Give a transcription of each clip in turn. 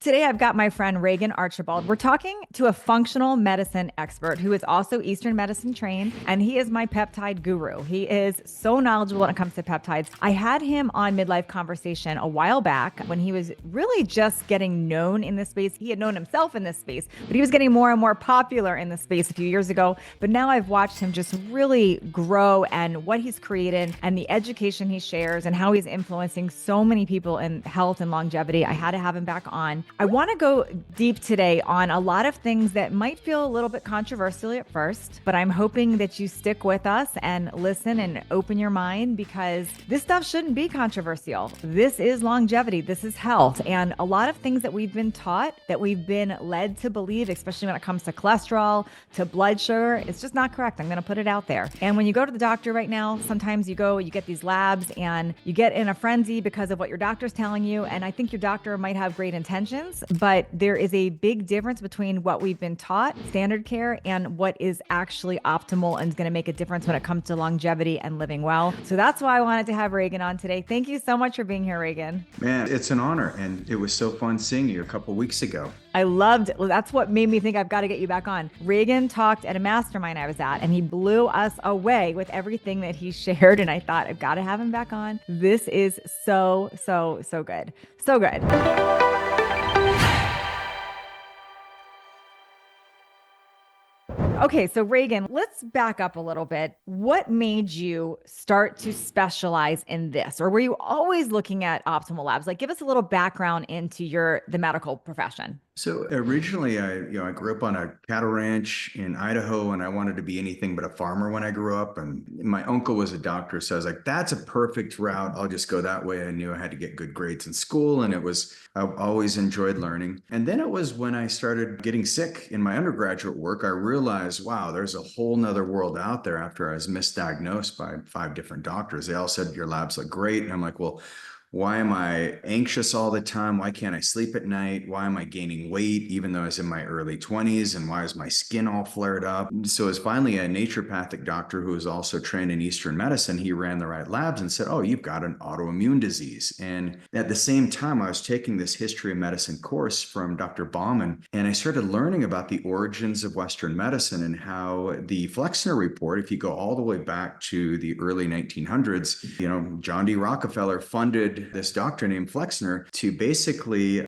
Today, I've got my friend Regan Archibald. We're talking to a functional medicine expert who is also Eastern medicine trained, and he is my peptide guru. He is so knowledgeable when it comes to peptides. I had him on Midlife Conversation a while back when he was really just getting known in this space. He had known himself in this space, but he was getting more and more popular in this space a few years ago. But now I've watched him just really grow and what he's created and the education he shares and how he's influencing so many people in health and longevity. I had to have him back on. I want to go deep today on a lot of things that might feel a little bit controversial at first, but I'm hoping that you stick with us and listen and open your mind because this stuff shouldn't be controversial. This is longevity. This is health. And a lot of things that we've been taught, that we've been led to believe, especially when it comes to cholesterol, to blood sugar, it's just not correct. I'm going to put it out there. And when you go to the doctor right now, sometimes you get these labs and you get in a frenzy because of what your doctor's telling you. And I think your doctor might have great intentions, but there is a big difference between what we've been taught, standard care, and what is actually optimal and is going to make a difference when it comes to longevity and living well. So that's why I wanted to have Regan on today. Thank you so much for being here, Regan. Man, it's an honor. And it was so fun seeing you a couple of weeks ago. That's what made me think I've got to get you back on. Regan talked at a mastermind I was at, and he blew us away with everything that he shared. And I thought, I've got to have him back on. This is so good. So good. Okay, so Regan, let's back up a little bit. What made you start to specialize in this? Or were you always looking at optimal labs? Like, give us a little background into the medical profession. So originally, I grew up on a cattle ranch in Idaho, and I wanted to be anything but a farmer when I grew up. And my uncle was a doctor, so I was like, "That's a perfect route. I'll just go that way." I knew I had to get good grades in school, and I always enjoyed learning. And then it was when I started getting sick in my undergraduate work, I realized, wow, there's a whole nother world out there. After I was misdiagnosed by 5 different doctors, they all said your labs look great, and I'm like, well, why am I anxious all the time? Why can't I sleep at night? Why am I gaining weight even though I was in my early 20s? And why is my skin all flared up? So it was finally a naturopathic doctor who was also trained in Eastern medicine. He ran the right labs and said, "Oh, you've got an autoimmune disease." And at the same time, I was taking this history of medicine course from Dr. Bauman, and I started learning about the origins of Western medicine and how the Flexner Report, if you go all the way back to the early 1900s, John D. Rockefeller funded this doctor named Flexner to basically,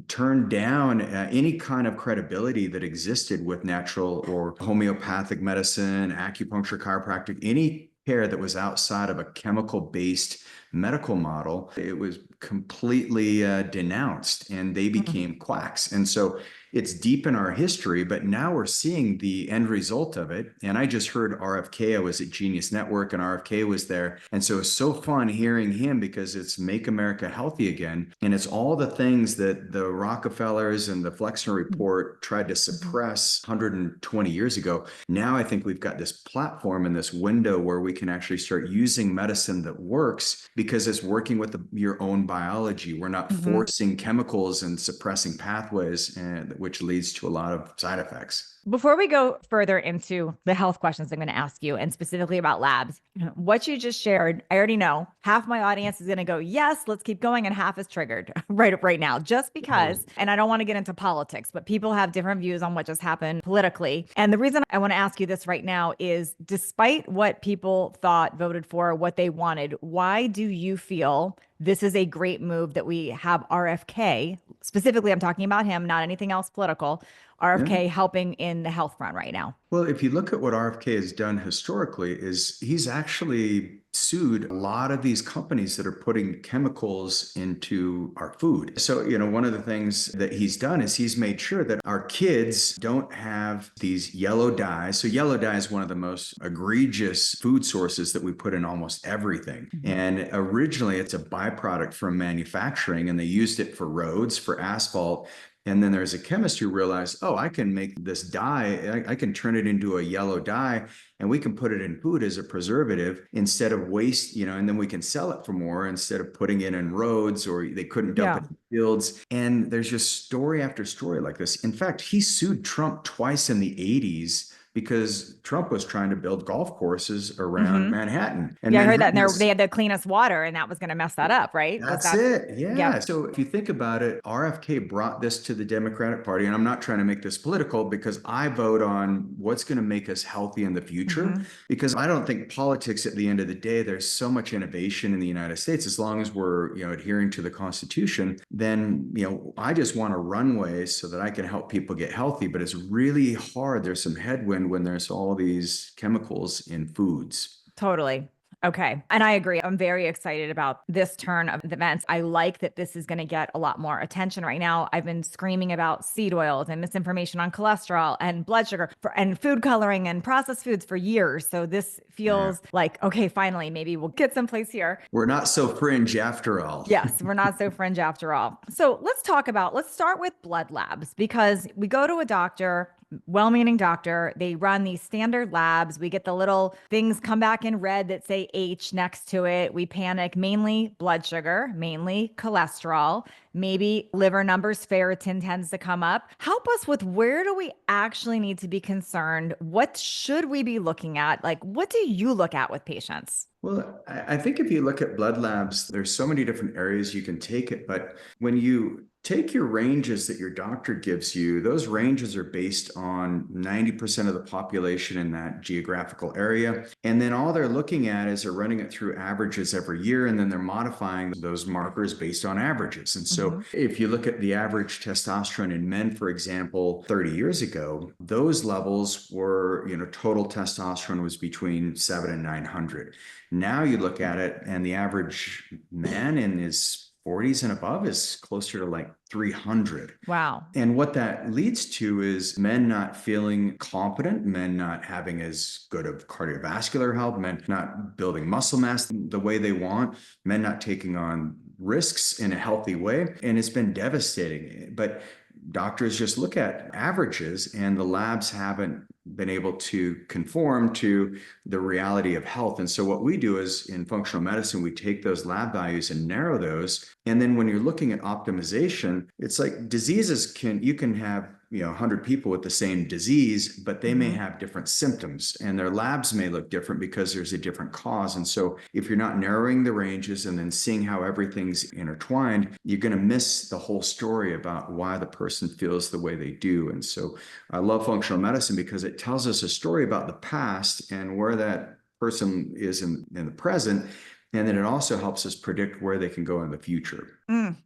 turn down any kind of credibility that existed with natural or homeopathic medicine, acupuncture, chiropractic, any care that was outside of a chemical-based medical model. It was completely denounced, and they became quacks. And so it's deep in our history, but now we're seeing the end result of it. And I just heard RFK. I was at Genius Network and RFK was there. And so it's so fun hearing him because it's Make America Healthy Again. And it's all the things that the Rockefellers and the Flexner Report tried to suppress 120 years ago. Now I think we've got this platform and this window where we can actually start using medicine that works because it's working with your own biology. We're not forcing chemicals and suppressing pathways, which leads to a lot of side effects. Before we go further into the health questions I'm going to ask you, and specifically about labs, what you just shared, I already know half my audience is going to go, yes, let's keep going. And half is triggered right now, just because, and I don't want to get into politics, but people have different views on what just happened politically. And the reason I want to ask you this right now is, despite what people thought, voted for, what they wanted, why do you feel this is a great move that we have RFK, specifically, I'm talking about him, not anything else political, RFK helping in the health front right now? Well, if you look at what RFK has done historically, is he's actually sued a lot of these companies that are putting chemicals into our food. So, one of the things that he's done is he's made sure that our kids don't have these yellow dyes. So yellow dye is one of the most egregious food sources that we put in almost everything. And originally it's a byproduct from manufacturing, and they used it for roads, for asphalt. And then there's a chemist who realized, oh, I can make this dye, I can turn it into a yellow dye, and we can put it in food as a preservative instead of waste, and then we can sell it for more instead of putting it in roads, or they couldn't dump it in fields. And there's just story after story like this. In fact, he sued Trump twice in the 80s because Trump was trying to build golf courses around Manhattan. And Yeah, I heard that. Manhattan And is they had the cleanest water, and that was going to mess that up, right? Was That's that? it. Yeah. Yep. So if you think about it, RFK brought this to the Democratic Party. And I'm not trying to make this political because I vote on what's going to make us healthy in the future. Because I don't think politics at the end of the day, there's so much innovation in the United States. As long as we're, adhering to the Constitution, then, I just want a runway so that I can help people get healthy. But it's really hard. There's some headwind when there's all these chemicals in foods. Totally. Okay. And I agree. I'm very excited about this turn of events. I like that this is going to get a lot more attention right now. I've been screaming about seed oils and misinformation on cholesterol and blood sugar and food coloring and processed foods for years. So this feels like, okay, finally, maybe we'll get someplace here. We're not so fringe after all. Yes, we're not so fringe after all. So let's start with blood labs because we go to a doctor, well-meaning doctor. They run these standard labs. We get the little things come back in red that say H next to it. We panic, mainly blood sugar, mainly cholesterol, maybe liver numbers, ferritin tends to come up. Help us with where do we actually need to be concerned? What should we be looking at? Like, what do you look at with patients? Well, I think if you look at blood labs, there's so many different areas you can take it. But when you take your ranges that your doctor gives you, those ranges are based on 90% of the population in that geographical area. And then all they're looking at is they're running it through averages every year, and then they're modifying those markers based on averages. And so if you look at the average testosterone in men, for example, 30 years ago, those levels were, total testosterone was between 700 and 900. Now you look at it and the average man in his 40s and above is closer to like 300. Wow. And what that leads to is men not feeling confident, men not having as good of cardiovascular health, men not building muscle mass the way they want, men not taking on risks in a healthy way. And it's been devastating. But doctors just look at averages and the labs haven't been able to conform to the reality of health. And so what we do is in functional medicine, we take those lab values and narrow those. And then when you're looking at optimization, it's like you can have 100 people with the same disease, but they may have different symptoms and their labs may look different because there's a different cause. And so if you're not narrowing the ranges and then seeing how everything's intertwined, you're going to miss the whole story about why the person feels the way they do. And so I love functional medicine because it tells us a story about the past and where that person is in the present. And then it also helps us predict where they can go in the future.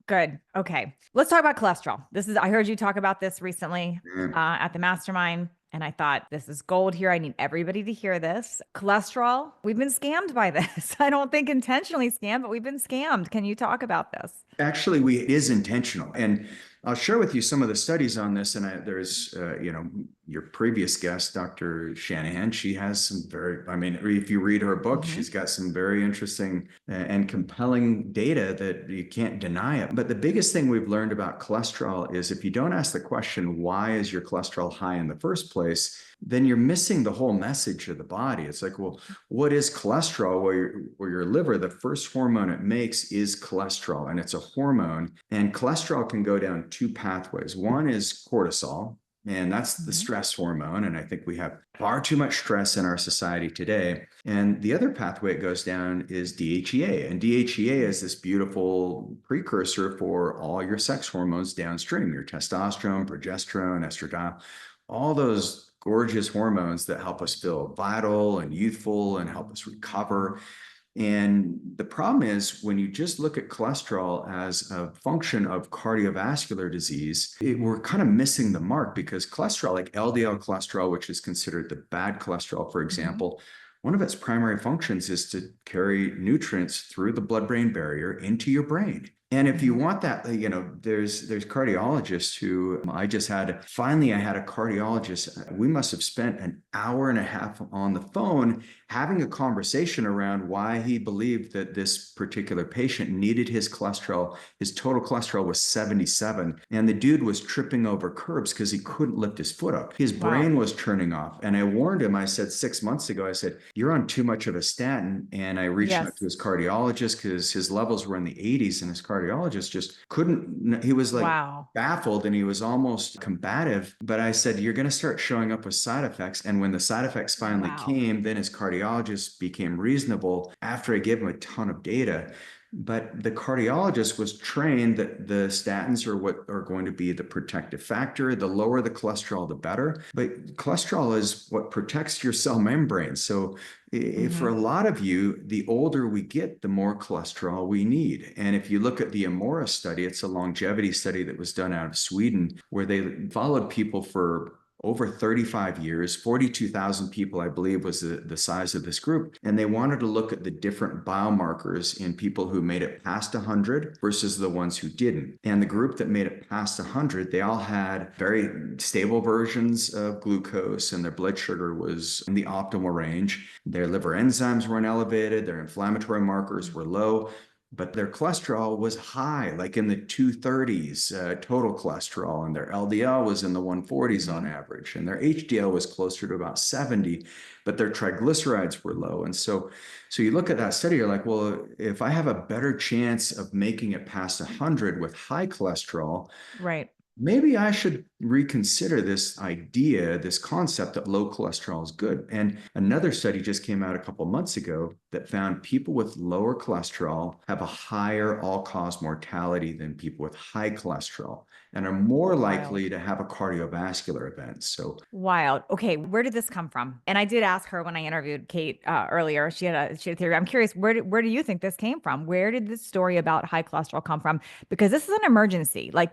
Good. Okay. Let's talk about cholesterol. I heard you talk about this recently at the mastermind. And I thought, this is gold here. I need everybody to hear this. Cholesterol, we've been scammed by this. I don't think intentionally scammed, but we've been scammed. Can you talk about this? Actually, it is intentional. And I'll share with you some of the studies on this. And there's, your previous guest, Dr. Shanahan, she has some if you read her book, she's got some very interesting and compelling data that you can't deny it. But the biggest thing we've learned about cholesterol is if you don't ask the question, why is your cholesterol high in the first place, then you're missing the whole message of the body. It's like, well, what is cholesterol? Well, your liver, the first hormone it makes is cholesterol, and it's a hormone. And cholesterol can go down two pathways. One is cortisol, and that's the stress hormone. And I think we have far too much stress in our society today. And the other pathway it goes down is DHEA. And DHEA is this beautiful precursor for all your sex hormones downstream, your testosterone, progesterone, estradiol, all those gorgeous hormones that help us feel vital and youthful and help us recover. And the problem is when you just look at cholesterol as a function of cardiovascular disease, we're kind of missing the mark because cholesterol, like LDL cholesterol, which is considered the bad cholesterol, for example, one of its primary functions is to carry nutrients through the blood-brain barrier into your brain. And if you want that, there's cardiologists who I had a cardiologist. We must have spent an hour and a half on the phone having a conversation around why he believed that this particular patient needed his cholesterol. His total cholesterol was 77. And the dude was tripping over curbs because he couldn't lift his foot up. His brain was turning off. And I warned him, I said 6 months ago, I said, you're on too much of a statin. And I reached out to his cardiologist because his levels were in the 80s and his cardiologist cardiologist, just couldn't, he was like Wow. baffled and he was almost combative. But I said, you're going to start showing up with side effects. And when the side effects finally Wow. came, then his cardiologist became reasonable after I gave him a ton of data. But the cardiologist was trained that the statins are what are going to be the protective factor. The lower the cholesterol, the better. But cholesterol is what protects your cell membrane. So for a lot of you, the older we get, the more cholesterol we need. And if you look at the Amora study, it's a longevity study that was done out of Sweden, where they followed people for over 35 years, 42,000 people, I believe, was the size of this group. And they wanted to look at the different biomarkers in people who made it past 100 versus the ones who didn't. And the group that made it past 100, they all had very stable versions of glucose and their blood sugar was in the optimal range. Their liver enzymes weren't elevated, their inflammatory markers were low, but their cholesterol was high, like in the 230s total cholesterol, and their LDL was in the 140s on average, and their HDL was closer to about 70, but their triglycerides were low. And so you look at that study, you're like, well, if I have a better chance of making it past 100 with high cholesterol, Right. maybe I should reconsider this idea, this concept that low cholesterol is good. And another study just came out a couple months ago that found people with lower cholesterol have a higher all-cause mortality than people with high cholesterol and are more likely to have a cardiovascular event. So Wild. Okay, where did this come from? And I did ask her when I interviewed Kate earlier. She had a theory. I'm curious, where do you think this came from? Where did this story about high cholesterol come from? Because this is an emergency. Like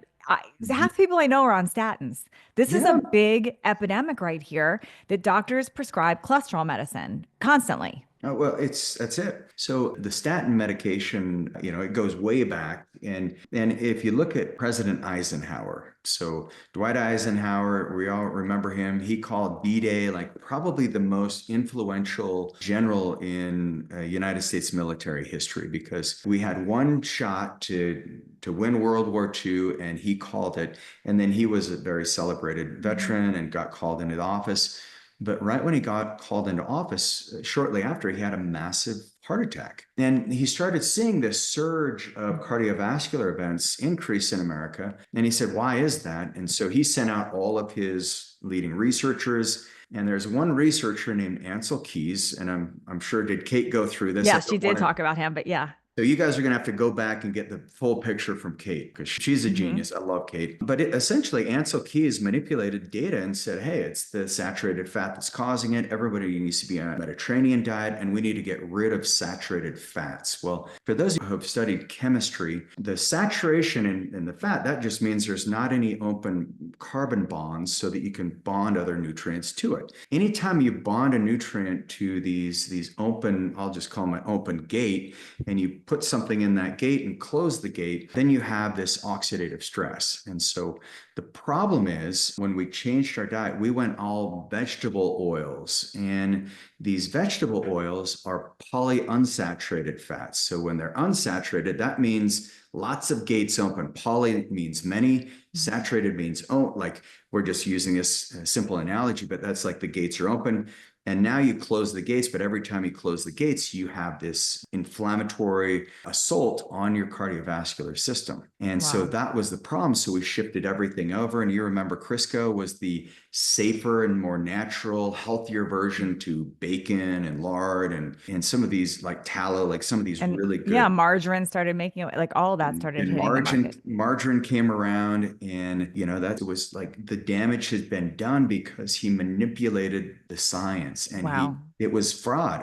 half the people I know are on statins. This is yeah. a big epidemic right here that doctors prescribe cholesterol medicine constantly. Oh, well, that's it. So the statin medication, it goes way back. And if you look at President Eisenhower, so Dwight Eisenhower, we all remember him. He called D-Day like probably the most influential general in United States military history, because we had one shot to win World War II, and he called it. And then he was a very celebrated veteran and got called into the office. But right when he got called into office, shortly after, he had a massive heart attack. And he started seeing this surge of cardiovascular events increase in America. And he said, why is that? And so he sent out all of his leading researchers. And there's one researcher named Ansel Keys. And I'm sure, did Kate go through this? Yeah, she did talk about him, but yeah. So you guys are going to have to go back and get the full picture from Kate, because she's a genius. I love Kate. But essentially, Ansel Keys manipulated data and said, hey, it's the saturated fat that's causing it. Everybody needs to be on a Mediterranean diet, and we need to get rid of saturated fats. Well, for those who have studied chemistry, the saturation in the fat, that just means there's not any open carbon bonds so that you can bond other nutrients to it. Anytime you bond a nutrient to these open, I'll just call them an open gate, and you put something in that gate and close the gate, then you have this oxidative stress. And so the problem is, when we changed our diet, we went all vegetable oils, and these vegetable oils are polyunsaturated fats. So when they're unsaturated, that means lots of gates open. Poly means many, saturated means, like we're just using this simple analogy, but that's like the gates are open. And now you close the gates, but every time you close the gates, you have this inflammatory assault on your cardiovascular system. And so that was the problem. So we shifted everything over. And you remember Crisco was the safer and more natural, healthier version to bacon and lard and some of these like tallow, like some of these really good. Yeah, margarine started making it, like all of that started hitting the market. Margarine came around, and that was like the damage has been done because he manipulated the science, and it was fraud.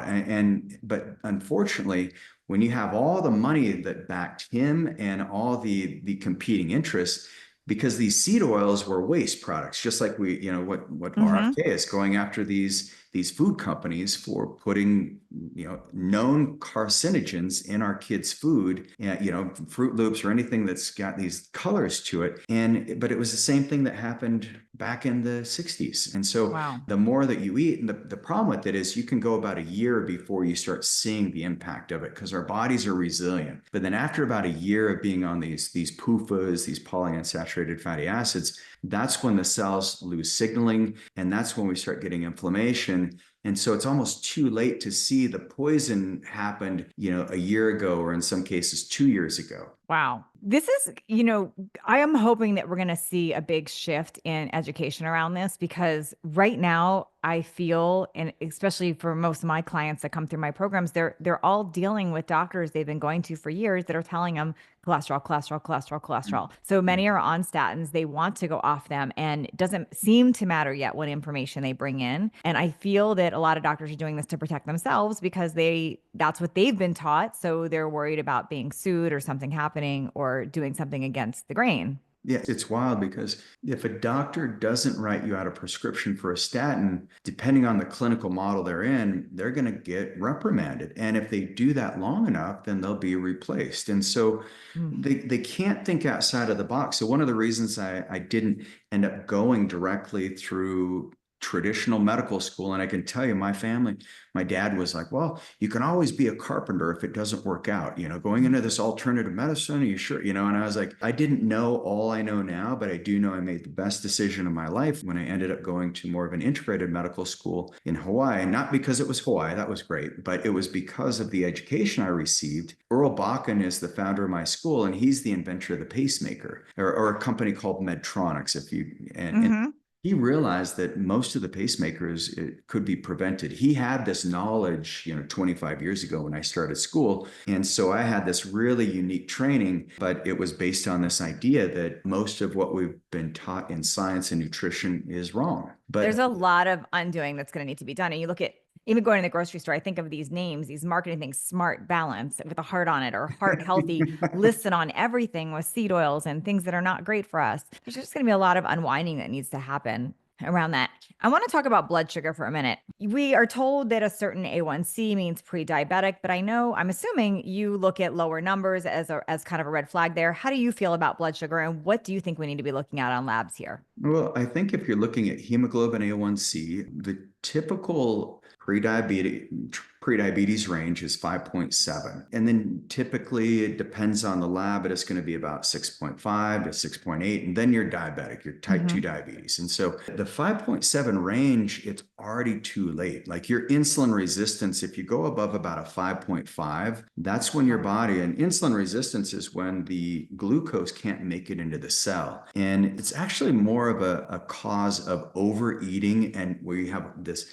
But unfortunately, when you have all the money that backed him and all the competing interests, because these seed oils were waste products, just like what RFK is going after these food companies for putting, known carcinogens in our kids' food, Fruit Loops or anything that's got these colors to it. But it was the same thing that happened back in the 60s. And so the more that you eat, and the problem with it is you can go about a year before you start seeing the impact of it, because our bodies are resilient. But then after about a year of being on these PUFAs, these polyunsaturated fatty acids, that's when the cells lose signaling, and that's when we start getting inflammation. And so it's almost too late to see the poison happened, a year ago, or in some cases 2 years ago. Wow. This is, I am hoping that we're going to see a big shift in education around this, because right now I feel, and especially for most of my clients that come through my programs, they're all dealing with doctors they've been going to for years that are telling them cholesterol, cholesterol, cholesterol, cholesterol. So many are on statins. They want to go off them, and it doesn't seem to matter yet what information they bring in. And I feel that a lot of doctors are doing this to protect themselves because that's what they've been taught. So they're worried about being sued or something happening or doing something against the grain. Yeah, it's wild because if a doctor doesn't write you out a prescription for a statin, depending on the clinical model they're in, they're going to get reprimanded. And if they do that long enough, then they'll be replaced. And so they can't think outside of the box. So one of the reasons I didn't end up going directly through traditional medical school, and I can tell you, my family, my dad was like, well, you can always be a carpenter if it doesn't work out, going into this alternative medicine, are you sure? And I was like, I didn't know all I know now, but I do know I made the best decision of my life when I ended up going to more of an integrated medical school in Hawaii. Not because it was Hawaii, that was great, but it was because of the education I received. Earl Bakken is the founder of my school, and he's the inventor of the pacemaker, or a company called Medtronics. And he realized that most of the pacemakers could be prevented. He had this knowledge, 25 years ago when I started school. And so I had this really unique training, but it was based on this idea that most of what we've been taught in science and nutrition is wrong. But there's a lot of undoing that's going to need to be done. And you look at even going to the grocery store, I think of these names, these marketing things, Smart Balance with a heart on it, or Heart Healthy, listed on everything with seed oils and things that are not great for us. There's just going to be a lot of unwinding that needs to happen around that. I want to talk about blood sugar for a minute. We are told that a certain A1C means pre-diabetic, but I'm assuming you look at lower numbers as kind of a red flag there. How do you feel about blood sugar, and what do you think we need to be looking at on labs here? Well, I think if you're looking at hemoglobin A1C, the typical prediabetes range is 5.7. And then typically it depends on the lab, but it's going to be about 6.5 to 6.8. And then you're diabetic, you're type 2 diabetes. And so the 5.7 range, it's already too late. Like your insulin resistance, if you go above about a 5.5, that's when your body, and insulin resistance is when the glucose can't make it into the cell. And it's actually more of a cause of overeating, and where you have this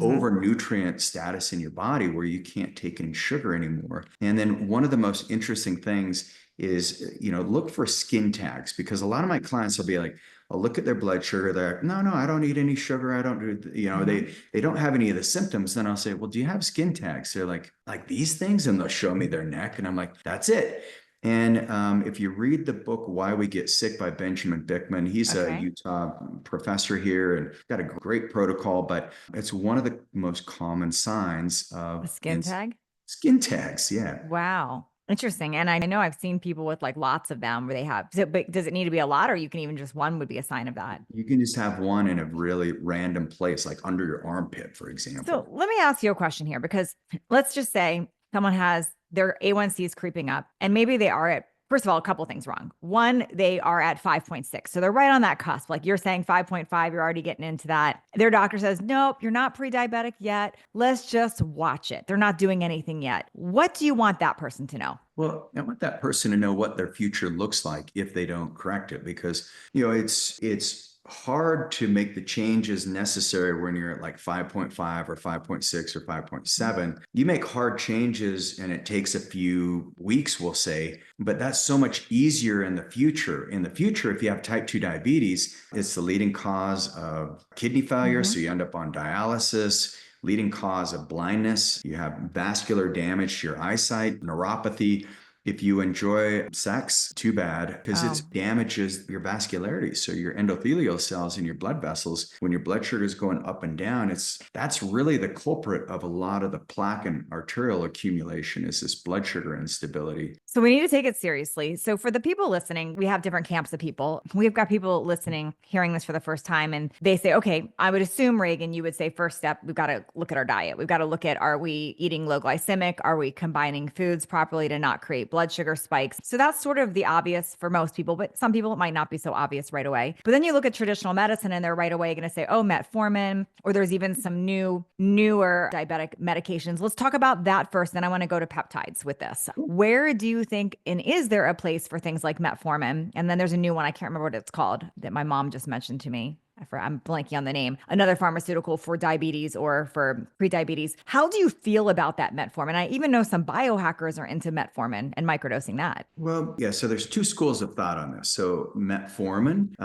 over nutrient status in your body where you can't take any sugar anymore. And then one of the most interesting things is, look for skin tags, because a lot of my clients will be like, I'll look at their blood sugar. They're like, no, I don't eat any sugar. I don't do, they don't have any of the symptoms. Then I'll say, well, do you have skin tags? They're like these things. And they'll show me their neck. And I'm like, that's it. And if you read the book, Why We Get Sick by Benjamin Bickman, he's a Utah professor here and got a great protocol, but it's one of the most common signs of a skin tag. Skin tags, yeah. Wow. Interesting. And I know I've seen people with like lots of them where they have, but does it need to be a lot, or you can even just one would be a sign of that? You can just have one in a really random place, like under your armpit, for example. So let me ask you a question here, because let's just say someone has their A1C is creeping up, and maybe they are at, first of all, a couple of things wrong. One, they are at 5.6. So they're right on that cusp. Like you're saying 5.5, you're already getting into that. Their doctor says, nope, you're not pre-diabetic yet. Let's just watch it. They're not doing anything yet. What do you want that person to know? Well, I want that person to know what their future looks like if they don't correct it, because, it's hard to make the changes necessary when you're at like 5.5 or 5.6 or 5.7. You make hard changes and it takes a few weeks, we'll say, but that's so much easier in the future. In the future, if you have type 2 diabetes, it's the leading cause of kidney failure. So you end up on dialysis. Leading cause of blindness. You have vascular damage to your eyesight, neuropathy. If you enjoy sex, too bad, because it damages your vascularity. So your endothelial cells in your blood vessels, when your blood sugar is going up and down, that's really the culprit of a lot of the plaque and arterial accumulation, is this blood sugar instability. So we need to take it seriously. So for the people listening, we have different camps of people. We've got people listening, hearing this for the first time, and they say, okay, I would assume, Regan, you would say first step, we've got to look at our diet. We've got to look at, are we eating low glycemic? Are we combining foods properly to not create blood sugar spikes. So that's sort of the obvious for most people, but some people it might not be so obvious right away. But then you look at traditional medicine and they're right away going to say, oh, metformin, or there's even some newer diabetic medications. Let's talk about that first. Then I want to go to peptides with this. Where do you think, and is there a place for things like metformin? And then there's a new one, I can't remember what it's called, that my mom just mentioned to me. I'm blanking on the name, another pharmaceutical for diabetes or for pre-diabetes. How do you feel about that metformin? I even know some biohackers are into metformin and microdosing that. Well, yeah, so there's two schools of thought on this. So metformin,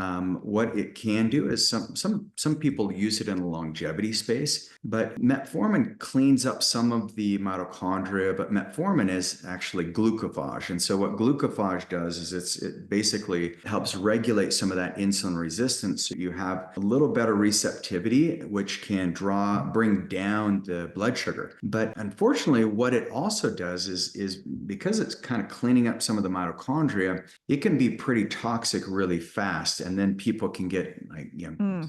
what it can do is some people use it in the longevity space, but metformin cleans up some of the mitochondria, but metformin is actually glucophage. And so what glucophage does is it basically helps regulate some of that insulin resistance. So you have a little better receptivity, which can bring down the blood sugar. But unfortunately, what it also does is because it's kind of cleaning up some of the mitochondria, it can be pretty toxic really fast. And then people can get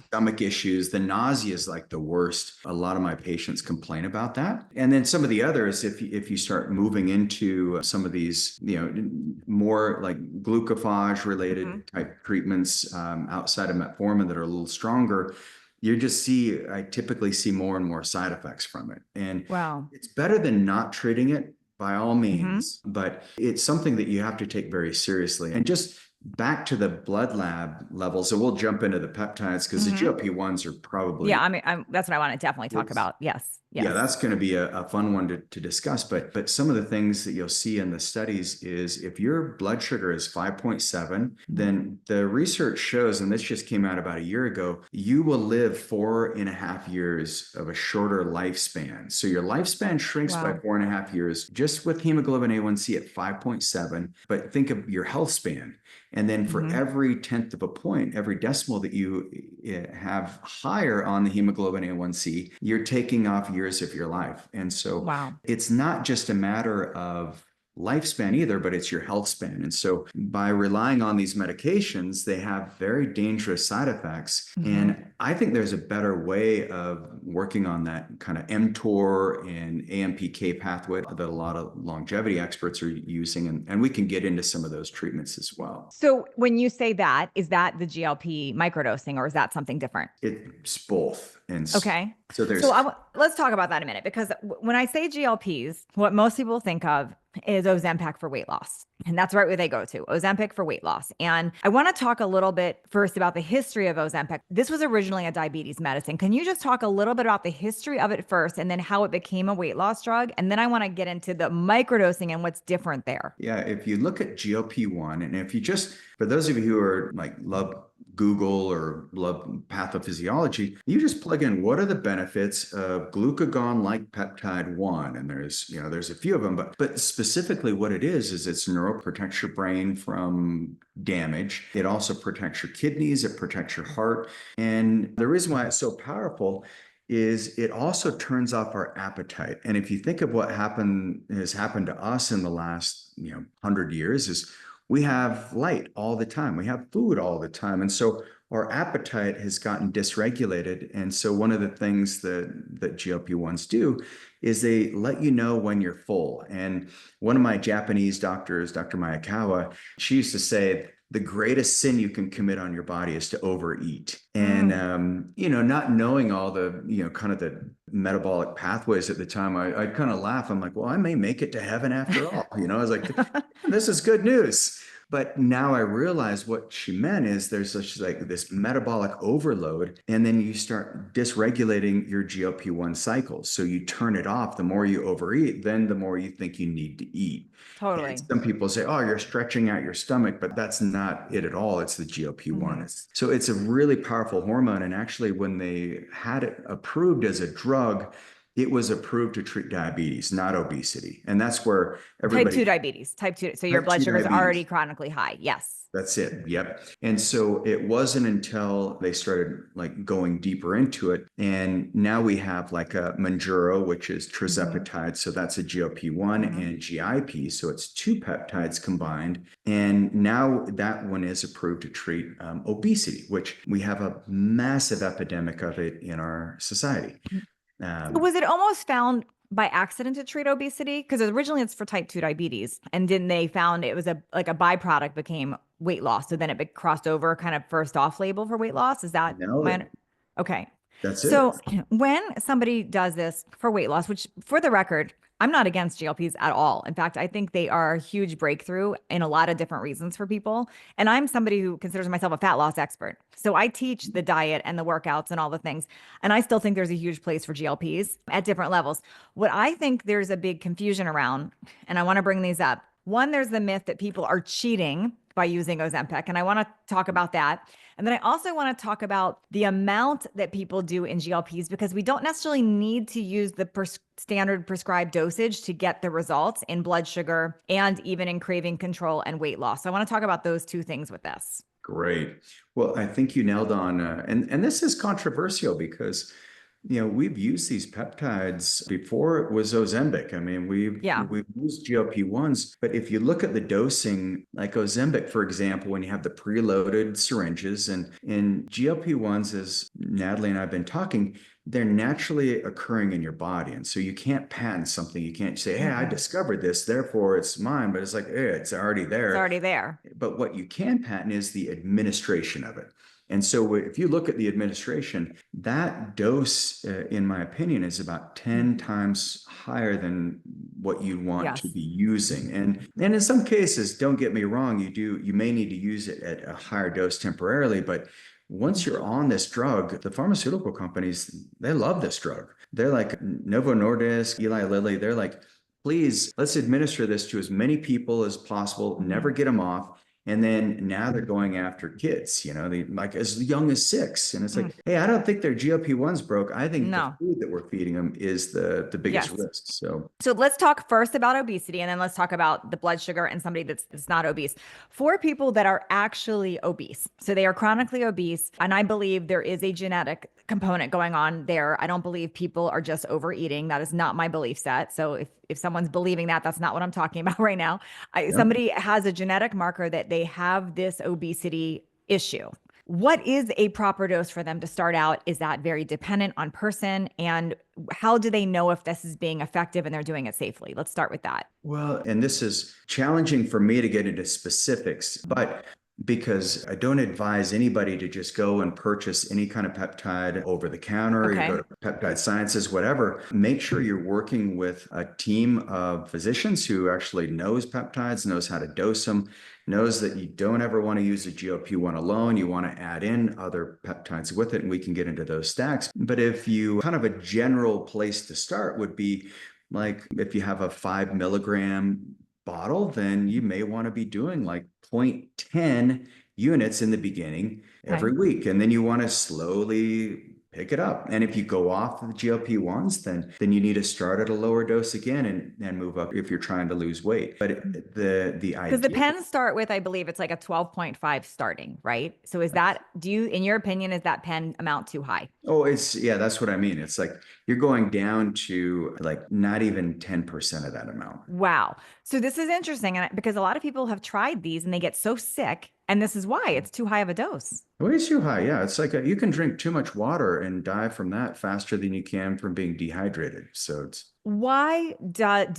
stomach issues. The nausea is like the worst. A lot of my patients complain about that. And then some of the others, if you start moving into some of these, more like glucophage related type treatments outside of metformin that are a little stronger, I typically see more and more side effects from it. And wow, it's better than not treating it by all means, but it's something that you have to take very seriously. And just back to the blood lab level. So we'll jump into the peptides because the GLP-1s are probably. Yeah, I mean, that's what I want to definitely talk about. Yes. Yeah, that's going to be a fun one to discuss. But some of the things that you'll see in the studies is if your blood sugar is 5.7, then the research shows, and this just came out about a year ago, you will live 4.5 years of a shorter lifespan. So your lifespan shrinks by 4.5 years just with hemoglobin A1C at 5.7. But think of your health span. And then for every 1/10 of a point, every decimal that you have higher on the hemoglobin A1C, you're taking off years of your life. And so it's not just a matter of lifespan either, but it's your health span. And so by relying on these medications, they have very dangerous side effects. And I think there's a better way of working on that kind of mTOR and AMPK pathway that a lot of longevity experts are using. And we can get into some of those treatments as well. So when you say that, is that the GLP microdosing or is that something different? It's both. And okay. So let's talk about that in a minute, because when I say GLPs, what most people think of is Ozempic for weight loss. And that's right where they go to, Ozempic for weight loss. And I want to talk a little bit first about the history of Ozempic. This was originally a diabetes medicine. Can you just talk a little bit about the history of it first and then how it became a weight loss drug? And then I want to get into the microdosing and what's different there. Yeah, if you look at GLP-1, and if you for those of you who are love Google or love pathophysiology, you just plug in what are the benefits of glucagon-like peptide 1, and there's a few of them, but specifically what it is it's neuroprotects your brain from damage. It also protects your kidneys, it protects your heart, and the reason why it's so powerful is it also turns off our appetite. And if you think of what has happened to us in the last 100 years is we have light all the time. We have food all the time. And so our appetite has gotten dysregulated. And so one of the things that GLP-1s do is they let you know when you're full. And one of my Japanese doctors, Dr. Mayakawa, she used to say, the greatest sin you can commit on your body is to overeat. And, not knowing all the, kind of the metabolic pathways at the time, I kind of laugh. I'm like, well, I may make it to heaven after all. I was like, this is good news. But now I realize what she meant is there's this metabolic overload, and then you start dysregulating your GLP-1 cycles. So you turn it off. The more you overeat, then the more you think you need to eat. Totally. And some people say, oh, you're stretching out your stomach, but that's not it at all. It's the GLP-1. So it's a really powerful hormone. And actually, when they had it approved as a drug, it was approved to treat diabetes, not obesity. And that's where everybody— Type 2 diabetes, type 2. So your blood sugar is already chronically high. Yes. That's it. Yep. And so it wasn't until they started going deeper into it. And now we have a Mounjaro, which is tirzepatide. So that's a GLP-1 and GIP. So it's two peptides combined. And now that one is approved to treat obesity, which we have a massive epidemic of it in our society. Was it almost found by accident to treat obesity? Because originally it's for type 2 diabetes. And then they found it was like a byproduct became weight loss. So then it crossed over kind of first off label for weight loss. Is that Nailed my, it. okay. That's it. So when somebody does this for weight loss, which for the record, I'm not against GLPs at all. In fact, I think they are a huge breakthrough in a lot of different reasons for people. And I'm somebody who considers myself a fat loss expert. So I teach the diet and the workouts and all the things. And I still think there's a huge place for GLPs at different levels. What I think there's a big confusion around, and I want to bring these up. One, there's the myth that people are cheating by using Ozempic. And I want to talk about that. And then I also want to talk about the amount that people do in GLPs because we don't necessarily need to use the standard prescribed dosage to get the results in blood sugar and even in craving control and weight loss. So I want to talk about those two things with this. Great. Well, I think you nailed on, and this is controversial because we've used these peptides before it was Ozempic. I mean, we've used GLP-1s, but if you look at the dosing, like Ozempic, for example, when you have the preloaded syringes and in GLP-1s, as Natalie and I have been talking, they're naturally occurring in your body. And so you can't patent something. You can't say, hey, I discovered this, therefore it's mine. But it's like, hey, it's already there. It's already there. But what you can patent is the administration of it. And so if you look at the administration, that dose, in my opinion, is about 10 times higher than what you want to be using. And in some cases, don't get me wrong, you may need to use it at a higher dose temporarily, but once you're on this drug, the pharmaceutical companies, they love this drug. They're like Novo Nordisk, Eli Lilly, they're like, please, let's administer this to as many people as possible, never get them off. And then now they're going after kids, like as young as 6. And it's like, hey, I don't think their GLP-1s broke. I think the food that we're feeding them is the biggest risk. So let's talk first about obesity, and then let's talk about the blood sugar and somebody that's not obese. For people that are actually obese, so they are chronically obese, and I believe there is a genetic component going on there. I don't believe people are just overeating. That is not my belief set. So if someone's believing that, that's not what I'm talking about right now. Somebody has a genetic marker that they have this obesity issue. What is a proper dose for them to start out? Is that very dependent on person? And how do they know if this is being effective and they're doing it safely? Let's start with that. Well, and this is challenging for me to get into specifics, but because I don't advise anybody to just go and purchase any kind of peptide over the counter, you go to Peptide Sciences, whatever. Make sure you're working with a team of physicians who actually knows peptides, knows how to dose them, knows that you don't ever want to use a GLP-1 alone. You want to add in other peptides with it, and we can get into those stacks. But if you kind of a general place to start would be like if you have a 5 milligram bottle, then you may want to be doing like 0.10 units in the beginning every week. And then you want to slowly pick it up. And if you go off the GLP-1s, then you need to start at a lower dose again and move up if you're trying to lose weight. But the idea, because the pens start with, I believe it's like a 12.5 starting, right? So is that, in your opinion, is that pen amount too high? Oh, that's what I mean. It's like you're going down to like not even 10% of that amount. Wow. So this is interesting because a lot of people have tried these and they get so sick. And this is why it's too high of a dose. Way too high. Yeah. It's like you can drink too much water and die from that faster than you can from being dehydrated. So it's why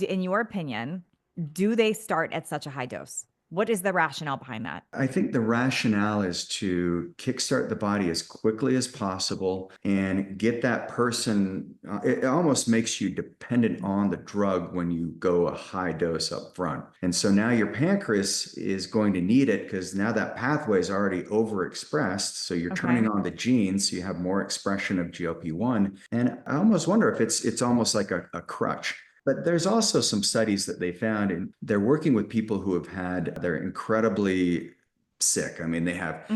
in your opinion, do they start at such a high dose? What is the rationale behind that? I think the rationale is to kickstart the body as quickly as possible and get that person. It almost makes you dependent on the drug when you go a high dose up front. And so now your pancreas is going to need it because now that pathway is already overexpressed. So you're turning on the genes, so you have more expression of GLP-1. And I almost wonder if it's almost like a crutch. But there's also some studies that they found, and they're working with people who they're incredibly sick. I mean, they have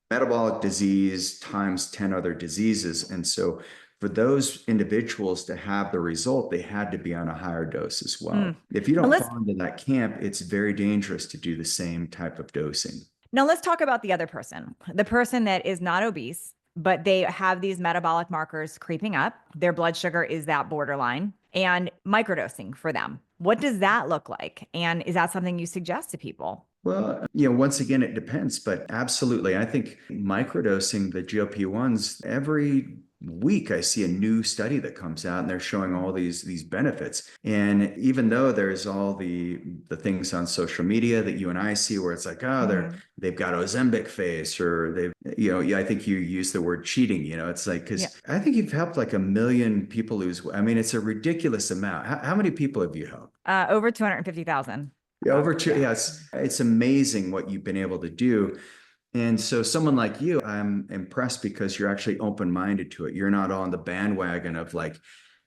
metabolic disease times 10 other diseases. And so for those individuals to have the result, they had to be on a higher dose as well. If you don't fall into that camp, it's very dangerous to do the same type of dosing. Now let's talk about the other person, the person that is not obese, but they have these metabolic markers creeping up. Their blood sugar is that borderline, and microdosing for them. What does that look like? And is that something you suggest to people? Well, once again, it depends, but absolutely. I think microdosing the GLP-1s every week I see a new study that comes out and they're showing all these benefits. And even though there's all the things on social media that you and I see where it's like, oh, they've got Ozempic face, or they've, yeah, I think you use the word cheating, it's like, because I think you've helped like 1 million people lose. I mean, it's a ridiculous amount. How many people have you helped? Over 250,000. Yeah, over two. Yes, it's amazing what you've been able to do. And so someone like you, I'm impressed because you're actually open-minded to it. You're not on the bandwagon of like,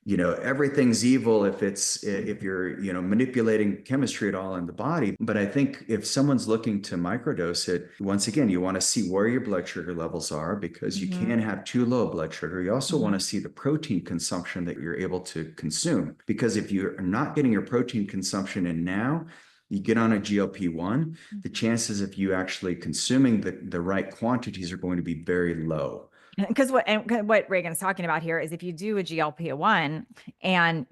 everything's evil if you're, manipulating chemistry at all in the body. But I think if someone's looking to microdose it, once again, you want to see where your blood sugar levels are, because you can have too low blood sugar. You also want to see the protein consumption that you're able to consume, because if you're not getting your protein consumption in now, you get on a GLP-1, the chances of you actually consuming the right quantities are going to be very low. Because what Regan's talking about here is if you do a GLP-1 and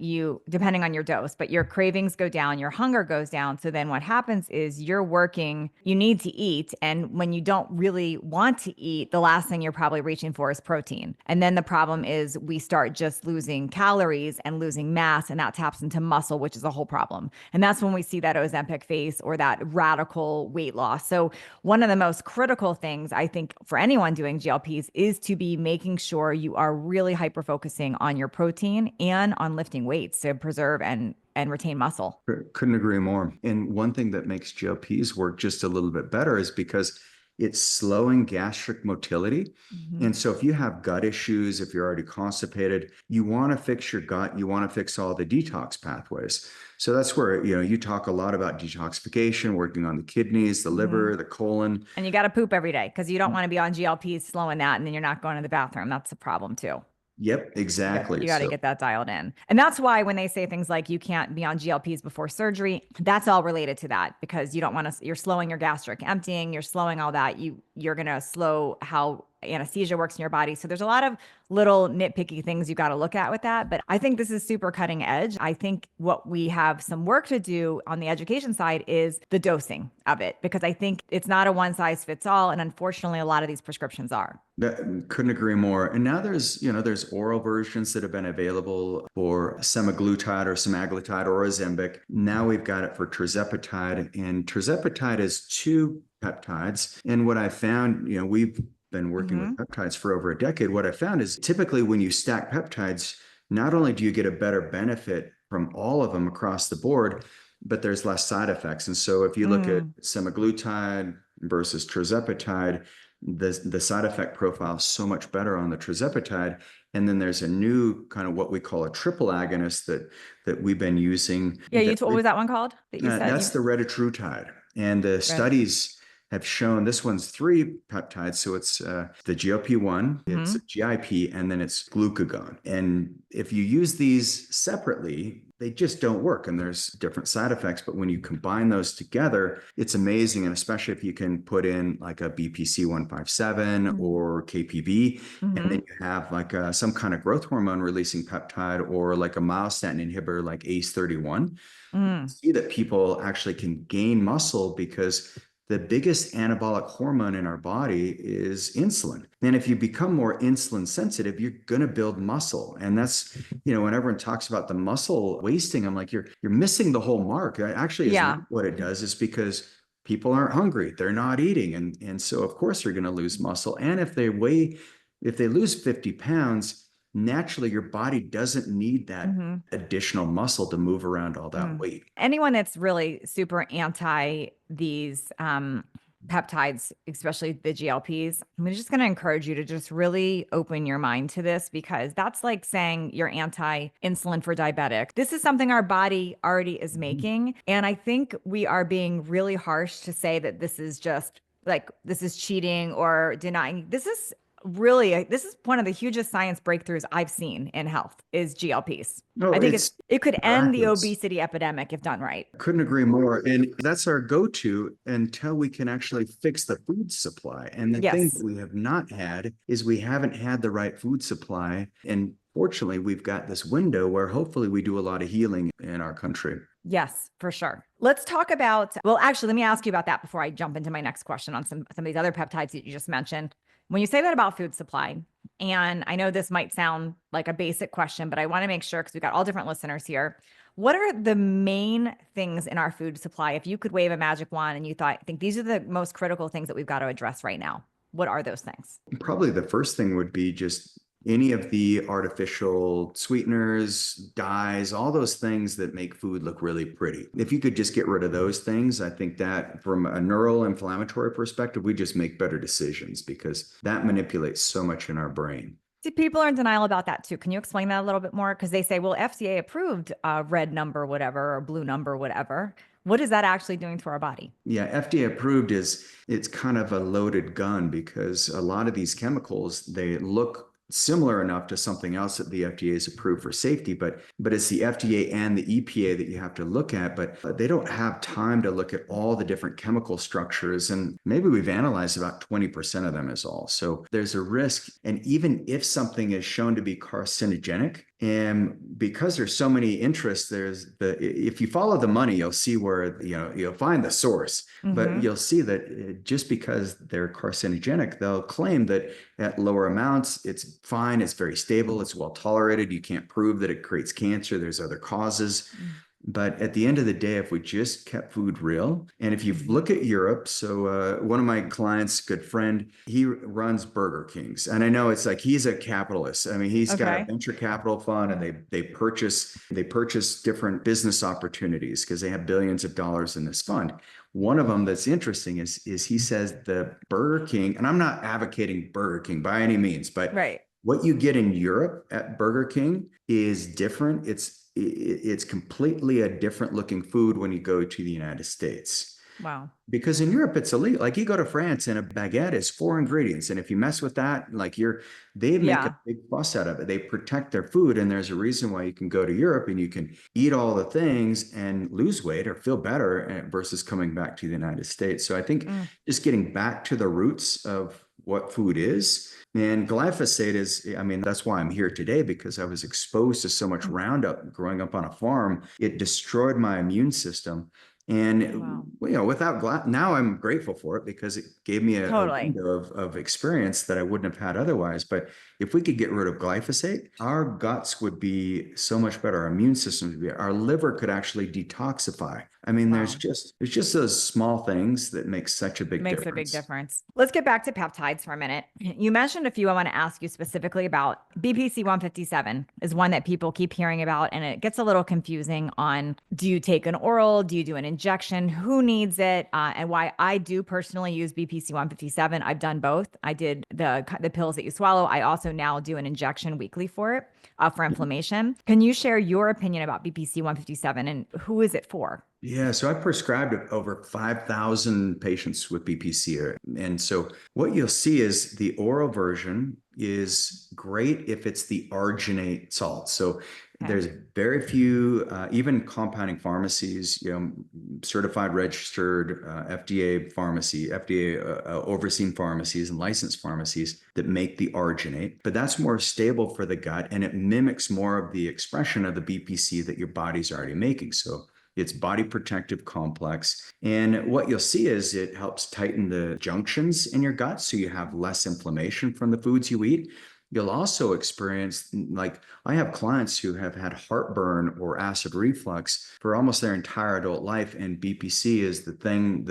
depending on your dose, but your cravings go down, your hunger goes down. So then what happens is you're working, you need to eat. And when you don't really want to eat, the last thing you're probably reaching for is protein. And then the problem is we start just losing calories and losing mass, and that taps into muscle, which is a whole problem. And that's when we see that Ozempic face or that radical weight loss. So one of the most critical things I think for anyone doing GLPs is to be making sure you are really hyper focusing on your protein and on lifting weights to preserve and retain muscle. Couldn't agree more. And one thing that makes GLPs work just a little bit better is because it's slowing gastric motility. And so if you have gut issues, if you're already constipated, you want to fix your gut, you want to fix all the detox pathways. So that's where, you talk a lot about detoxification, working on the kidneys, the liver, the colon. And you got to poop every day because you don't want to be on GLPs slowing that, and then you're not going to the bathroom. That's a problem too. Yep, exactly. You got to get that dialed in. And that's why when they say things like you can't be on GLPs before surgery, that's all related to that, because you don't want to, you're slowing your gastric emptying, you're slowing all that. You're going to slow how anesthesia works in your body. So there's a lot of little nitpicky things you got to look at with that. But I think this is super cutting edge. I think what we have some work to do on the education side is the dosing of it, because I think it's not a one size fits all. And unfortunately, a lot of these prescriptions are. Couldn't agree more. And now there's oral versions that have been available for semaglutide or Semaglutide or Ozempic. Now we've got it for tirzepatide, and tirzepatide is 2 peptides. And what I found, we've been working with peptides for over a decade. What I found is typically when you stack peptides, not only do you get a better benefit from all of them across the board, but there's less side effects. And so if you look at semaglutide versus tirzepatide, the side effect profile is so much better on the tirzepatide. And then there's a new kind of what we call a triple agonist that we've been using. Yeah, what was that one called? That's the retatrutide. And the studies have shown this one's 3 peptides. So it's the GLP-1, it's GIP, and then it's glucagon. And if you use these separately, they just don't work, and there's different side effects. But when you combine those together, it's amazing. And especially if you can put in like a BPC 157 or KPB, and then you have like some kind of growth hormone releasing peptide, or like a myostatin inhibitor like ACE31, see that people actually can gain muscle, because the biggest anabolic hormone in our body is insulin. And if you become more insulin sensitive, you're going to build muscle. And that's, when everyone talks about the muscle wasting, I'm like, you're missing the whole mark. Actually, what it does is because people aren't hungry, they're not eating. And so of course you're going to lose muscle. And if they lose 50 pounds, naturally your body doesn't need that additional muscle to move around all that weight. Anyone that's really super anti these peptides, especially the GLPs, I'm just going to encourage you to just really open your mind to this, because that's like saying you're anti-insulin for diabetic. This is something our body already is making. And I think we are being really harsh to say that this is just like, this is cheating or denying. This is one of the hugest science breakthroughs I've seen in health is GLPs. I think it could end the obesity epidemic if done right. Couldn't agree more. And that's our go-to until we can actually fix the food supply. And the thing that we have not had is we haven't had the right food supply. And fortunately, we've got this window where hopefully we do a lot of healing in our country. Yes, for sure. Let's talk about, well, actually, let me ask you about that before I jump into my next question on some of these other peptides that you just mentioned. When you say that about food supply, And I know this might sound like a basic question, but I want to make sure because we've got all different listeners here. What are the main things in our food supply? If you could wave a magic wand and you think these are the most critical things that we've got to address right now, what are those things? Probably the first thing would be just any of the artificial sweeteners, dyes, all those things that make food look really pretty. If you could just get rid of those things, I think that from a neural inflammatory perspective, we just make better decisions because that manipulates so much in our brain. See, people are in denial about that too. Can you explain that a little bit more? Because they say, well, FDA approved red number, whatever, or blue number, whatever. What is that actually doing to our body? Yeah, FDA approved it's kind of a loaded gun because a lot of these chemicals, they look similar enough to something else that the FDA has approved for safety, but it's the FDA and the EPA that you have to look at, but they don't have time to look at all the different chemical structures. And maybe we've analyzed about 20% of them is all. So there's a risk. And even if something is shown to be carcinogenic, and because there's so many interests, if you follow the money, you'll see where, you'll find the source, but you'll see that just because they're carcinogenic, they'll claim that at lower amounts, it's fine. It's very stable. It's well tolerated. You can't prove that it creates cancer. There's other causes. But at the end of the day, if we just kept food real, and if you look at Europe, so one of my clients, good friend, he runs Burger Kings. And I know it's like he's a capitalist. I mean, he's got a venture capital fund and they purchase different business opportunities because they have billions of dollars in this fund. One of them that's interesting is he says the Burger King, and I'm not advocating Burger King by any means, but what you get in Europe at Burger King is different. It's completely a different looking food when you go to the United States. Wow. Because in Europe, it's illegal. Like you go to France and a baguette is 4 ingredients. And if you mess with that, they make a big fuss out of it. They protect their food. And there's a reason why you can go to Europe and you can eat all the things and lose weight or feel better versus coming back to the United States. So I think just getting back to the roots of what food is. And glyphosate that's why I'm here today, because I was exposed to so much Roundup growing up on a farm. It destroyed my immune system. And, now I'm grateful for it because it gave me a window of experience that I wouldn't have had otherwise. But if we could get rid of glyphosate, our guts would be so much better. Our immune system would be, our liver could actually detoxify. I mean, there's just those small things that make such a big difference. Makes a big difference. Let's get back to peptides for a minute. You mentioned a few. I want to ask you specifically about BPC 157 is one that people keep hearing about, and it gets a little confusing on, do you take an oral? Do you do an injection? Who needs it? And why I do personally use BPC 157. I've done both. I did the pills that you swallow. I also now do an injection weekly for it, for inflammation. Can you share your opinion about BPC 157 and who is it for? Yeah, so I prescribed over 5,000 patients with BPC. And so what you'll see is the oral version is great if it's the arginate salt. So there's very few, even compounding pharmacies, certified, registered, FDA pharmacy, FDA overseen pharmacies and licensed pharmacies that make the arginate, but that's more stable for the gut and it mimics more of the expression of the BPC that your body's already making. So it's body protective complex. And what you'll see is it helps tighten the junctions in your gut so you have less inflammation from the foods you eat. You'll also experience, I have clients who have had heartburn or acid reflux for almost their entire adult life. And BPC is the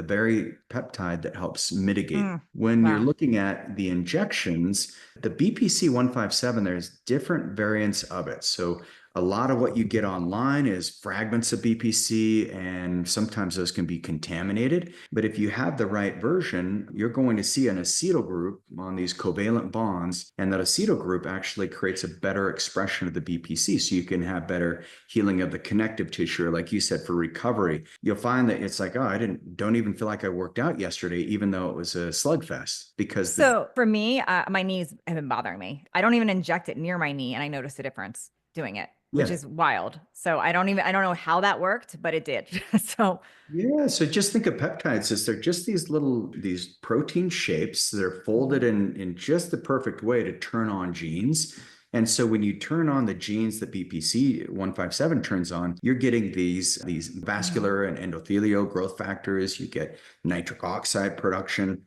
very peptide that helps mitigate. When you're looking at the injections, the BPC 157, there's different variants of it. So a lot of what you get online is fragments of BPC, and sometimes those can be contaminated. But if you have the right version, you're going to see an acetyl group on these covalent bonds, and that acetyl group actually creates a better expression of the BPC, so you can have better healing of the connective tissue, or like you said, for recovery. You'll find that it's like, I don't even feel like I worked out yesterday, even though it was a slugfest. Because for me, my knees have been bothering me. I don't even inject it near my knee, and I notice a difference doing it, which is wild. So I don't know how that worked, but it did. So just think of peptides as they're just these protein shapes. They're folded in just the perfect way to turn on genes. And so when you turn on the genes that BPC 157 turns on, you're getting these vascular and endothelial growth factors. You get nitric oxide production.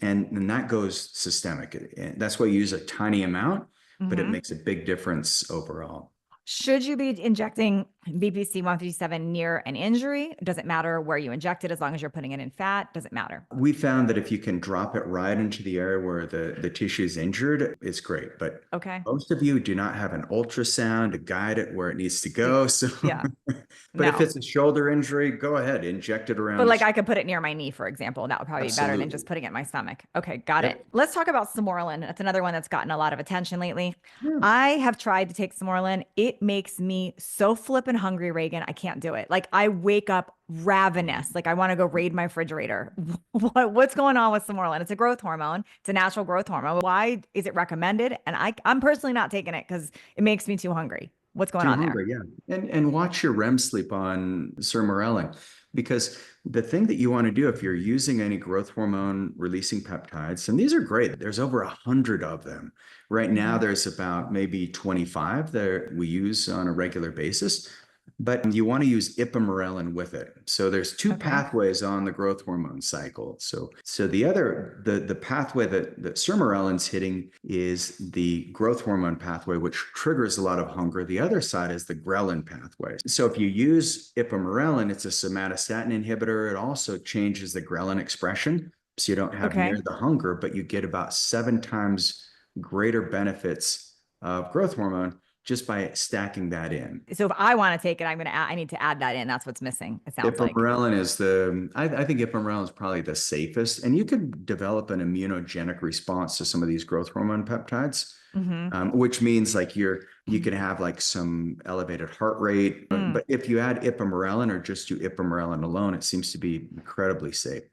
And that goes systemic. And that's why you use a tiny amount, but it Mhm. makes a big difference overall. Should you be injecting BPC 157 near an injury? Does it matter where you inject it as long as you're putting it in fat? Does it matter? We found that if you can drop it right into the area where the tissue is injured, it's great. But Okay. most of you do not have an ultrasound to guide it where it needs to go. So, Yeah. but if No. it's a shoulder injury, go ahead, inject it But around the like I could put it near my knee, for example. That would probably be better than just Absolutely. putting it in my stomach. Okay, got it. Yep. Let's talk about Samoralin. That's another one that's gotten a lot of attention lately. Yeah. I have tried to take Samoralin. It makes me so flippin' hungry, Reagan. I can't do it. Like I wake up ravenous. Like I want to go raid my refrigerator. What's going on with Samoralin? It's a growth hormone. It's a natural growth hormone. Why is it recommended? And I'm personally not taking it because it makes me too hungry. What's going Too on there? hungry, yeah. And watch your REM sleep on sermorelin, because the thing that you want to do if you're using any growth hormone releasing peptides, and these are great, there's over 100 of them. Right now, Mhm. there's about maybe 25 that we use on a regular basis, but you want to use ipamorelin with it. So there's two Okay. pathways on the growth hormone cycle. So the pathway that sermorelin's hitting is the growth hormone pathway, which triggers a lot of hunger. The other side is the ghrelin pathway. So if you use ipamorelin, it's a somatostatin inhibitor. It also changes the ghrelin expression, so you don't have Okay. near the hunger, but you get about 7 times greater benefits of growth hormone just by stacking that in. So if I want to take it, I need to add that in. That's what's missing, it sounds like. Ipamorelin is I think ipamorelin is probably the safest, and you could develop an immunogenic response to some of these growth hormone peptides, Hmm. which means like you can have like some elevated heart rate. Mm. But if you add ipamorelin or just do ipamorelin alone, it seems to be incredibly safe.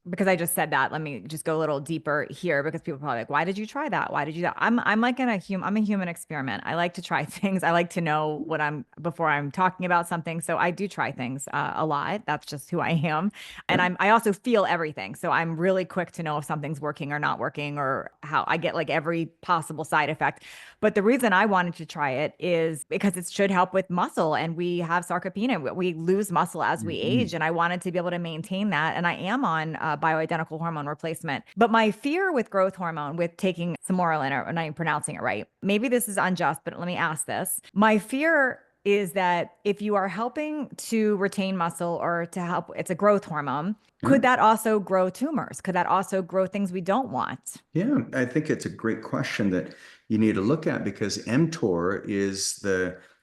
Because I just said that, let me just go a little deeper here because people are probably like, why did you try that? Why did you that? I'm like I'm a human experiment. I like to try things. I like to know what I'm before I'm talking about something. So I do try things a lot. That's just who I am. And Yeah. I also feel everything. So I'm really quick to know if something's working or not working or how I get like every possible side effect. But the reason I wanted to try it is because it should help with muscle and we have sarcopenia. We lose muscle as we age. Mhm. And I wanted to be able to maintain that. And I am on bioidentical hormone replacement. But my fear with growth hormone, with taking Samoralin, or I'm not even pronouncing it right, maybe this is unjust, but let me ask this. My fear is that if you are helping to retain muscle or to help, it's a growth hormone. Yeah. Could that also grow tumors? Could that also grow things we don't want? Yeah, I think it's a great question that you need to look at, because mTOR is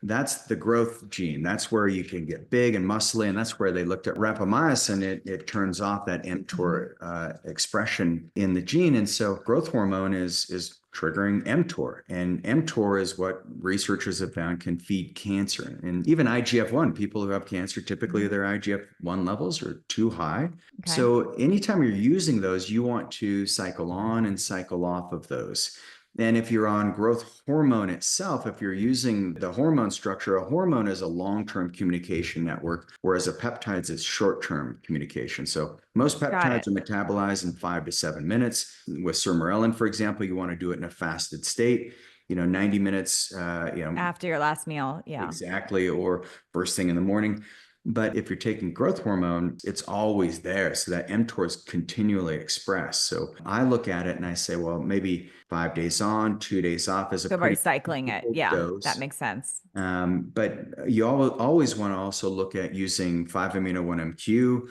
that's the growth gene. That's where you can get big and muscly, and that's where they looked at rapamycin. It turns off that Mhm. mTOR expression in the gene, and so growth hormone is triggering mTOR, and mTOR is what researchers have found can feed cancer. And even IGF-1, people who have cancer, typically Mhm. their IGF-1 levels are too high. Okay. So anytime you're using those, you want to cycle on and cycle off of those. And if you're on growth hormone itself, if you're using the hormone structure, a hormone is a long-term communication network, whereas a peptides is short-term communication. So most Got it. peptides are metabolized in 5 to 7 minutes. With sermorelin, for example, you want to do it in a fasted state, 90 minutes, After your last meal. Yeah. exactly, or first thing in the morning. But if you're taking growth hormone, it's always there. So that mTOR is continually expressed. So I look at it and I say, well, maybe 5 days on, 2 days off is a So I've already pretty cycling it. typical Yeah. That dose. makes sense. But you always want to also look at using 5-amino-1-MQ,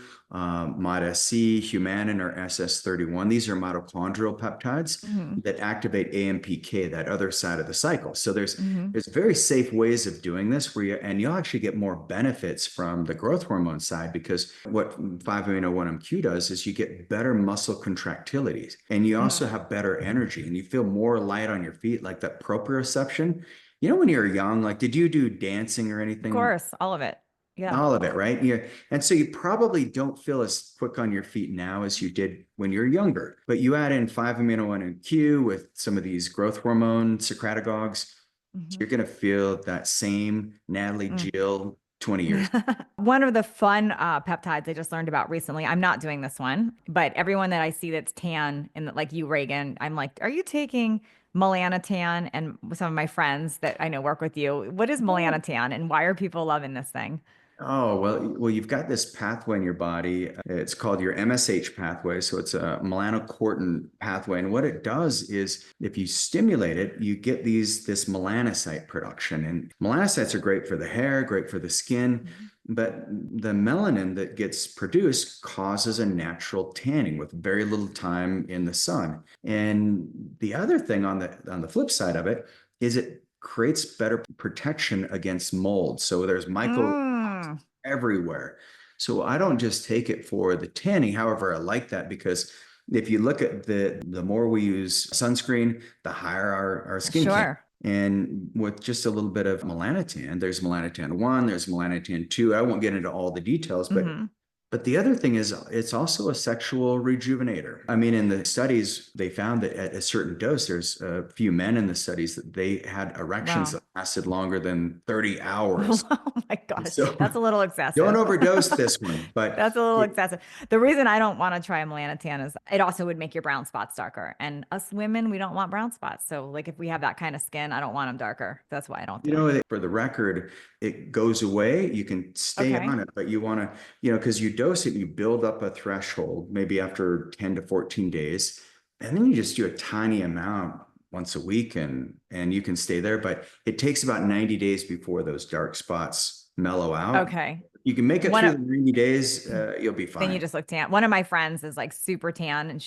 MOD-SC, Humanin, or SS31. These are mitochondrial peptides Hmm. that activate AMPK, that other side of the cycle. So Hmm. there's very safe ways of doing this and you'll actually get more benefits from the growth hormone side, because what 5-amino-1-MQ does is you get better muscle contractility, and you also Mm. have better energy, and you feel more light on your feet, like that proprioception. When you were young, like, did you do dancing or Of anything? course. All of it. Yeah. All of it, right? Yeah. And so you probably don't feel as quick on your feet now as you did when you're younger. But you add in 5-amino-1-MQ with some of these growth hormone secretagogues, Mhm. you're going to feel that same Natalie Mm. Jill 20 years. One of the fun peptides I just learned about recently. I'm not doing this one, but everyone that I see that's tan and like you, Reagan, I'm like, are you taking melanotan? And some of my friends that I know work with you, what is melanotan and why are people loving this thing? Oh, well, you've got this pathway in your body. It's called your MSH pathway. So it's a melanocortin pathway. And what it does is if you stimulate it, you get this melanocyte production. And melanocytes are great for the hair, great for the skin. Mhm. But the melanin that gets produced causes a natural tanning with very little time in the sun. And the other thing on the flip side of it is it creates better protection against mold. So there's micro Mm, everywhere. So I don't just take it for the tanning. However, I like that because if you look at the more we use sunscreen, the higher our skin can. sure. And with just a little bit of melanotan, there's melanotan 1, there's melanotan 2. I won't get into all the details, Hmm. but the other thing is it's also a sexual rejuvenator. I mean, in the studies, they found that at a certain dose, there's a few men in the studies that they had erections Wow. that lasted longer than 30 hours. Oh my gosh, So that's a little don't excessive. overdose this one, but That's a little it, excessive. The reason I don't want to try melanotan is it also would make your brown spots darker. And us women, we don't want brown spots. So, like, if we have that kind of skin, I don't want them darker. That's why I don't do them. for the record, it goes away. You can stay Okay. on it, but you want to, because you dose it, you build up a threshold, maybe after 10 to 14 days, and then you just do a tiny amount once a week and you can stay there. But it takes about 90 days before those dark spots mellow out. Okay. You can make it One through of the 90 days, you'll be then you fine. just look tan. One of my friends is like super tan and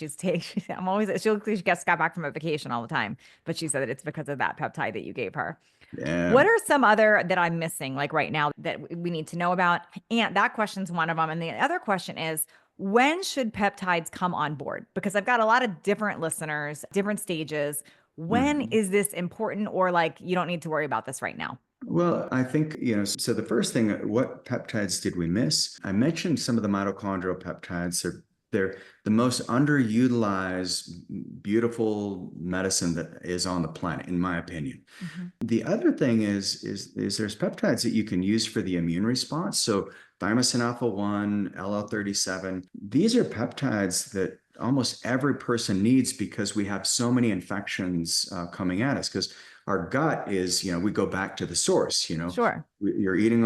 I'm always, she looks like she just got back from a vacation all the time, but she said that it's because of that peptide that you gave her. Yeah. What are some other that I'm missing, like right now, that we need to know about? And that question's one of them. And the other question is, when should peptides come on board? Because I've got a lot of different listeners, different stages. When Mhm. is this important, or like you don't need to worry about this right now? Well, I think, so the first thing, what peptides did we miss? I mentioned some of the mitochondrial peptides. They're the most underutilized, beautiful medicine that is on the planet, in my opinion. Mhm. The other thing is there's peptides that you can use for the immune response. So thymosin alpha 1, LL37, these are peptides that almost every person needs because we have so many infections coming at us. Because our gut is, we go back to the source. Sure. You're eating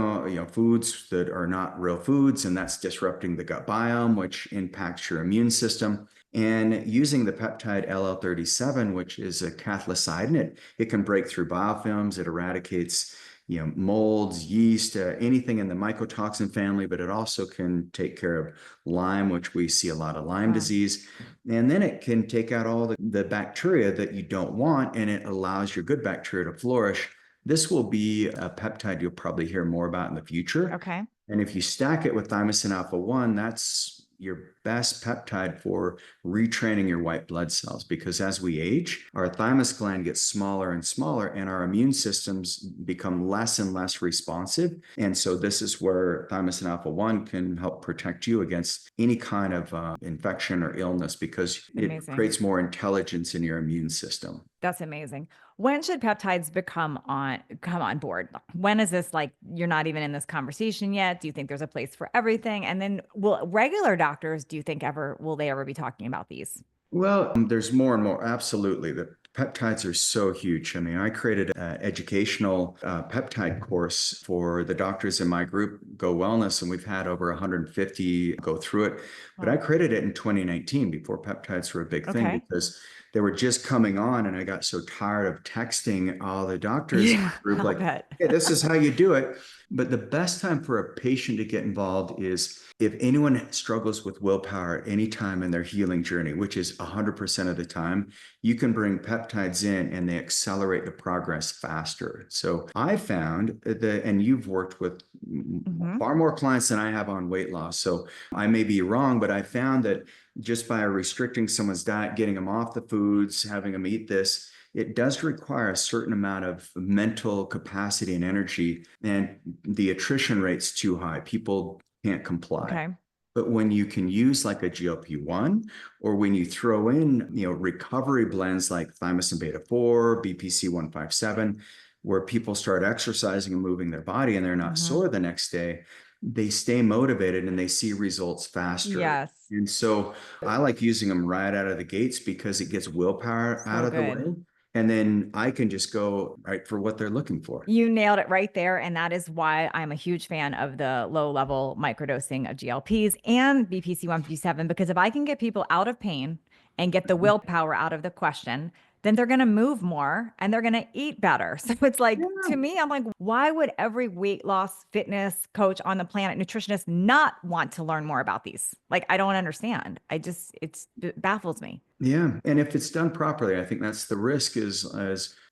foods that are not real foods, and that's disrupting the gut biome, which impacts your immune system. And using the peptide LL37, which is a cathelicidin, it can break through biofilms. It eradicates, molds, yeast, anything in the mycotoxin family, but it also can take care of Lyme, which we see a lot of Lyme Wow. disease. And then it can take out all the bacteria that you don't want, and it allows your good bacteria to flourish. This will be a peptide you'll probably hear more about in the future. Okay. And if you stack it with thymosin alpha 1, that's your best peptide for retraining your white blood cells, because as we age, our thymus gland gets smaller and smaller and our immune systems become less and less responsive. And so this is where thymosin alpha 1 can help protect you against any kind of infection or illness, because it Amazing. creates more intelligence in your immune system. That's amazing. When should peptides come on board? When is this, like, you're not even in this conversation yet? Do you think there's a place for everything? And then will regular doctors, do you think will they ever be talking about these? Well, there's more and more. Absolutely. The peptides are so huge. I mean, I created an educational peptide course for the doctors in my group, Go Wellness, and we've had over 150 go through it. But I Wow. created it in 2019 before peptides were a big thing, Okay. because they were just coming on, and I got so tired of texting all the doctors in Yeah, the group I'll like, bet. "Hey, this is how you do it." But the best time for a patient to get involved is if anyone struggles with willpower at any time in their healing journey, which is 100% of the time, you can bring peptides in and they accelerate the progress faster. So I found that, and you've worked with Hmm. far more clients than I have on weight loss. So I may be wrong, but I found that just by restricting someone's diet, getting them off the foods, having them eat this, it does require a certain amount of mental capacity and energy, and the attrition rate's too high. People can't comply. Okay. But when you can use like a GLP-1, or when you throw in, recovery blends like thymosin beta 4, BPC 157, where people start exercising and moving their body and they're not Hmm. sore the next day, they stay motivated and they see results faster. Yes. And so I like using them right out of the gates because it gets willpower out So of the good. way. And then I can just go right for what they're looking for. You nailed it right there. And that is why I'm a huge fan of the low level microdosing of GLPs and BPC 157, because if I can get people out of pain and get the willpower out of the question, then they're going to move more and they're going to eat better. So it's like, Yeah. to me, I'm like, why would every weight loss fitness coach on the planet, nutritionist, not want to learn more about these? Like, I don't understand. It baffles me. Yeah. And if it's done properly, I think that's the risk is,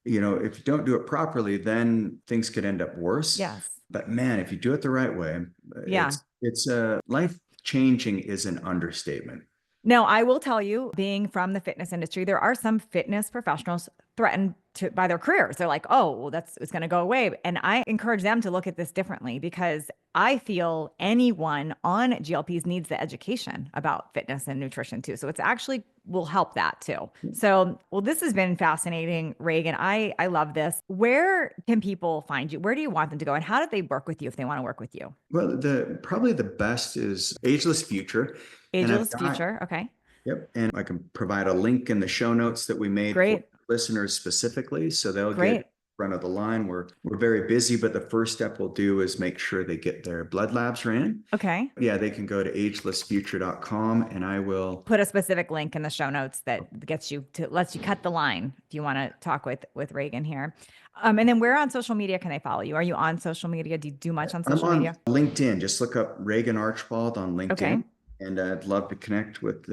you know, if you don't do it properly, then things could end up worse. Yes. But man, if you do it the right way, Yeah. it's life changing is an understatement. Now, I will tell you, being from the fitness industry, there are some fitness professionals threatened by their careers. They're like, oh, well, it's going to go away. And I encourage them to look at this differently because I feel anyone on GLPs needs the education about fitness and nutrition too. So it's actually will help that too. So, well, this has been fascinating, Regan. I love this. Where can people find you? Where do you want them to go? And how do they work with you if they want to work with you? Well, probably the best is Ageless Future. Ageless Future. Okay. Yep. And I can provide a link in the show notes that we made Great. for listeners specifically. So they'll Great. get front of the line. We're very busy, but the first step we'll do is make sure they get their blood labs ran. Okay. Yeah, they can go to agelessfuture.com and I will put a specific link in the show notes that lets you cut the line if you want to talk with Regan here. And then where on social media can they follow you? Are you on social media? Do you do much on social media? LinkedIn. Just look up Regan Archibald on LinkedIn. Okay. And I'd love to connect with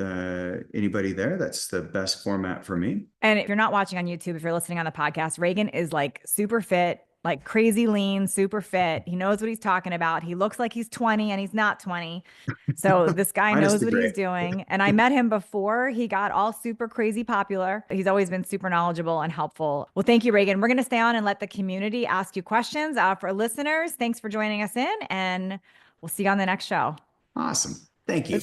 anybody there. That's the best format for me. And if you're not watching on YouTube, if you're listening on the podcast, Regan is like super fit, like crazy lean, super fit. He knows what he's talking about. He looks like he's 20 and he's not 20. So this guy knows what he's doing. And I met him before he got all super crazy popular. He's always been super knowledgeable and helpful. Well, thank you, Regan. We're going to stay on and let the community ask you questions. For listeners, thanks for joining us in, and we'll see you on the next show. Awesome. Thank you.